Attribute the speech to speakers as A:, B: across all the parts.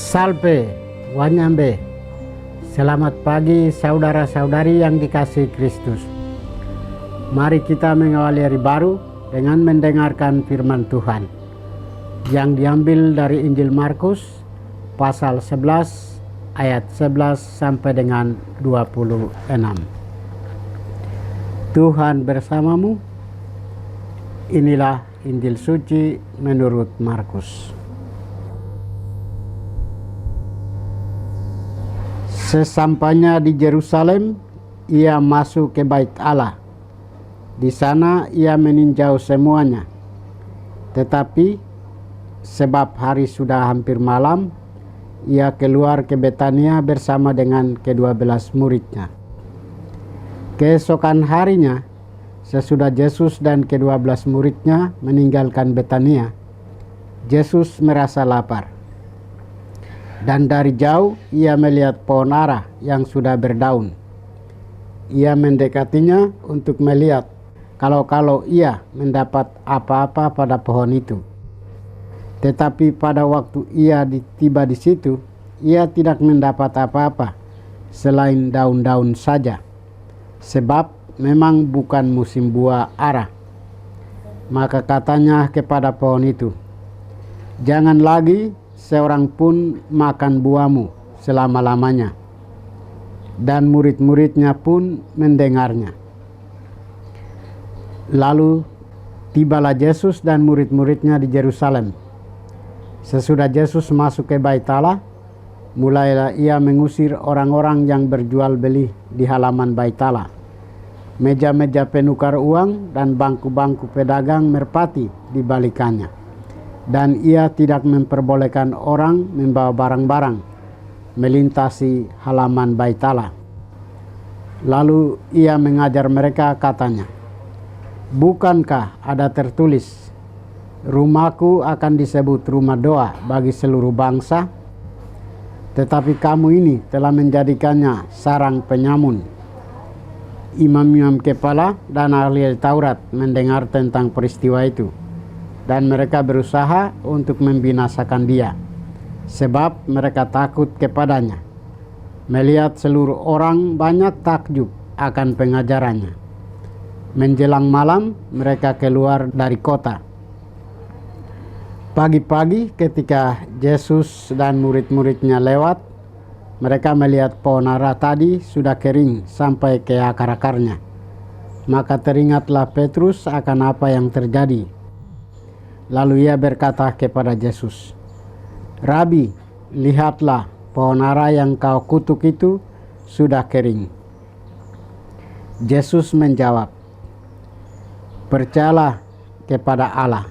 A: Salve, Wanyambe. Selamat pagi saudara-saudari yang dikasihi Kristus. Mari kita mengawali hari baru dengan mendengarkan firman Tuhan yang diambil dari Injil Markus pasal 11 ayat 11 sampai dengan 26. Tuhan bersamamu. Inilah Injil suci menurut Markus. Sesampainya di Yerusalem, ia masuk ke Bait Allah. Di sana ia meninjau semuanya. Tetapi sebab hari sudah hampir malam, ia keluar ke Betania bersama dengan ke-12 muridnya. Keesokan harinya, sesudah Yesus dan ke-12 muridnya meninggalkan Betania, Yesus merasa lapar. Dan dari jauh ia melihat pohon ara yang sudah berdaun. Ia mendekatinya untuk melihat kalau ia mendapat apa-apa pada pohon itu. Tetapi pada waktu ia tiba di situ, ia tidak mendapat apa-apa selain daun-daun saja, sebab memang bukan musim buah ara. Maka katanya kepada pohon itu, "Jangan lagi seorang pun makan buahmu selama-lamanya." Dan murid-muridnya pun mendengarnya. Lalu tibalah Yesus dan murid-muridnya di Yerusalem. Sesudah Yesus masuk ke Bait Allah, mulailah ia mengusir orang-orang yang berjual beli di halaman Bait Allah. Meja-meja penukar uang dan bangku-bangku pedagang merpati dibalikannya. Dan ia tidak memperbolehkan orang membawa barang-barang melintasi halaman Bait Allah. Lalu ia mengajar mereka, katanya, "Bukankah ada tertulis, rumahku akan disebut rumah doa bagi seluruh bangsa? Tetapi kamu ini telah menjadikannya sarang penyamun." Imam-imam kepala dan ahli Taurat mendengar tentang peristiwa itu, dan mereka berusaha untuk membinasakan dia, sebab mereka takut kepadanya, melihat seluruh orang banyak takjub akan pengajarannya. Menjelang malam mereka keluar dari kota. Pagi-pagi ketika Yesus dan murid-muridnya lewat, mereka melihat pohon ara tadi sudah kering sampai ke akar-akarnya. Maka teringatlah Petrus akan apa yang terjadi. Lalu ia berkata kepada Yesus, "Rabi, lihatlah, pohon ara yang kau kutuk itu sudah kering." Yesus menjawab, "Percayalah kepada Allah.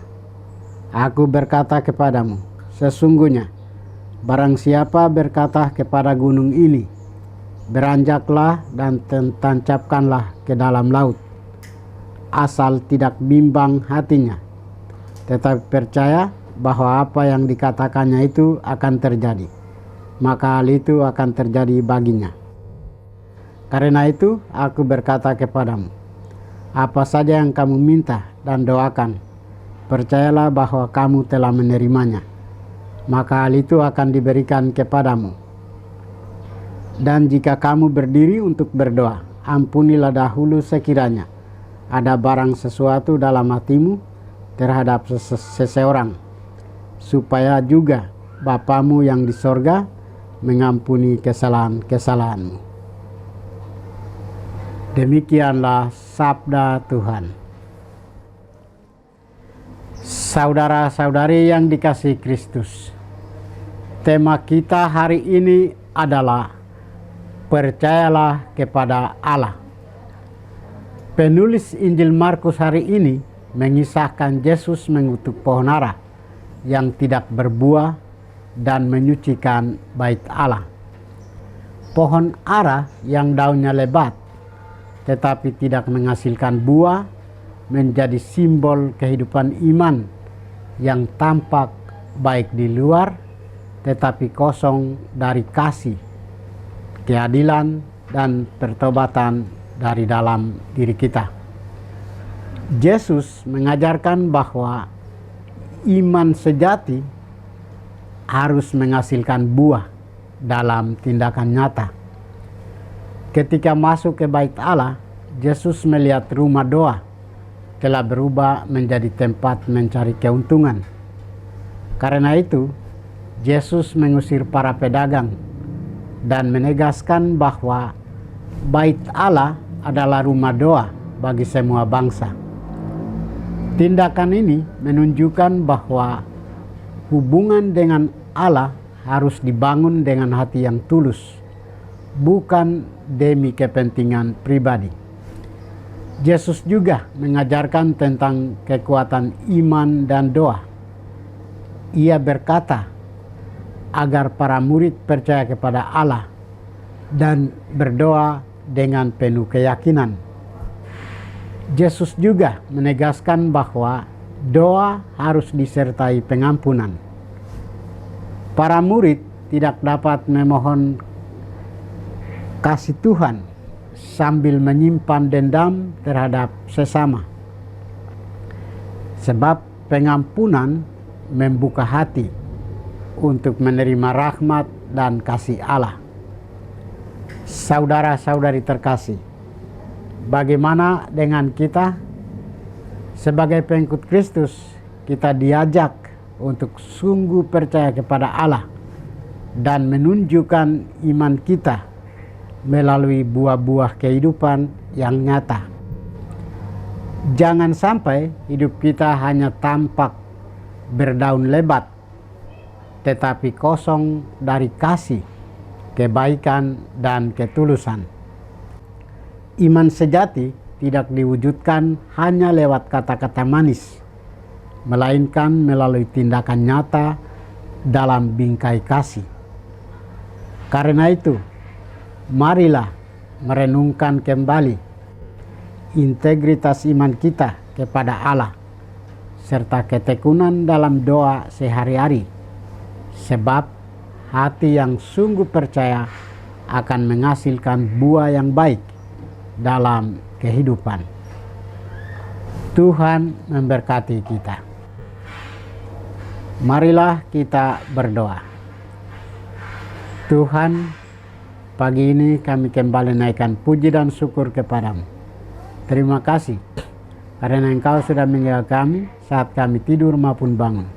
A: Aku berkata kepadamu, sesungguhnya barang siapa berkata kepada gunung ini, beranjaklah dan tancapkanlah ke dalam laut, asal tidak bimbang hatinya, tetapi percaya bahwa apa yang dikatakannya itu akan terjadi, maka hal itu akan terjadi baginya. Karena itu aku berkata kepadamu, apa saja yang kamu minta dan doakan, percayalah bahwa kamu telah menerimanya, maka hal itu akan diberikan kepadamu. Dan jika kamu berdiri untuk berdoa, ampunilah dahulu sekiranya ada barang sesuatu dalam hatimu terhadap seseorang, supaya juga Bapamu yang di sorga mengampuni kesalahan-kesalahanmu." Demikianlah sabda Tuhan. Saudara-saudari yang dikasihi Kristus, tema kita hari ini adalah percayalah kepada Allah. Penulis Injil Markus hari ini mengisahkan Yesus mengutuk pohon ara yang tidak berbuah dan menyucikan Bait Allah. Pohon ara yang daunnya lebat tetapi tidak menghasilkan buah menjadi simbol kehidupan iman yang tampak baik di luar tetapi kosong dari kasih, keadilan, dan pertobatan dari dalam diri kita. Yesus mengajarkan bahwa iman sejati harus menghasilkan buah dalam tindakan nyata. Ketika masuk ke bait Allah, Yesus melihat rumah doa telah berubah menjadi tempat mencari keuntungan. Karena itu, Yesus mengusir para pedagang dan menegaskan bahwa bait Allah adalah rumah doa bagi semua bangsa. Tindakan ini menunjukkan bahwa hubungan dengan Allah harus dibangun dengan hati yang tulus, bukan demi kepentingan pribadi. Yesus juga mengajarkan tentang kekuatan iman dan doa. Ia berkata agar para murid percaya kepada Allah dan berdoa dengan penuh keyakinan. Yesus juga menegaskan bahwa doa harus disertai pengampunan. Para murid tidak dapat memohon kasih Tuhan sambil menyimpan dendam terhadap sesama. Sebab pengampunan membuka hati untuk menerima rahmat dan kasih Allah. Saudara-saudari terkasih, bagaimana dengan kita? Sebagai pengikut Kristus, kita diajak untuk sungguh percaya kepada Allah dan menunjukkan iman kita melalui buah-buah kehidupan yang nyata. Jangan sampai hidup kita hanya tampak berdaun lebat, tetapi kosong dari kasih, kebaikan, dan ketulusan. Iman sejati tidak diwujudkan hanya lewat kata-kata manis, melainkan melalui tindakan nyata dalam bingkai kasih. Karena itu, marilah merenungkan kembali integritas iman kita kepada Allah, serta ketekunan dalam doa sehari-hari, sebab hati yang sungguh percaya akan menghasilkan buah yang baik dalam kehidupan. Tuhan memberkati kita. Marilah kita berdoa. Tuhan, pagi ini kami kembali naikkan puji dan syukur kepadamu. Terima kasih karena Engkau sudah menjaga kami saat kami tidur maupun bangun.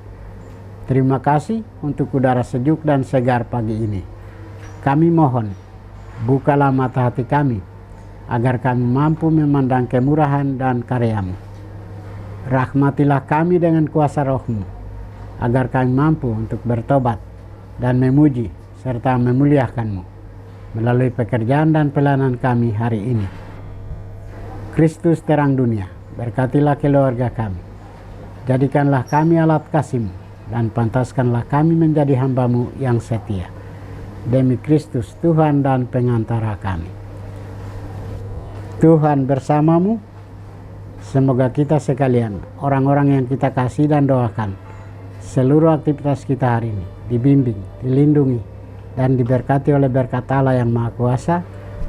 A: Terima kasih untuk udara sejuk dan segar pagi ini. Kami mohon, bukalah mata hati kami, agar kami mampu memandang kemurahan dan karya-Mu. Rahmatilah kami dengan kuasa Roh-Mu, agar kami mampu untuk bertobat dan memuji serta memuliakan-Mu melalui pekerjaan dan pelayanan kami hari ini. Kristus terang dunia, berkatilah keluarga kami. Jadikanlah kami alat kasih-Mu, dan pantaskanlah kami menjadi hamba-Mu yang setia. Demi Kristus Tuhan dan pengantara kami. Tuhan bersamamu. Semoga kita sekalian, orang-orang yang kita kasih dan doakan, seluruh aktivitas kita hari ini dibimbing, dilindungi, dan diberkati oleh berkat Allah yang Maha Kuasa,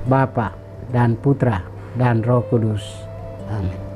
A: Bapa dan Putra dan Roh Kudus. Amin.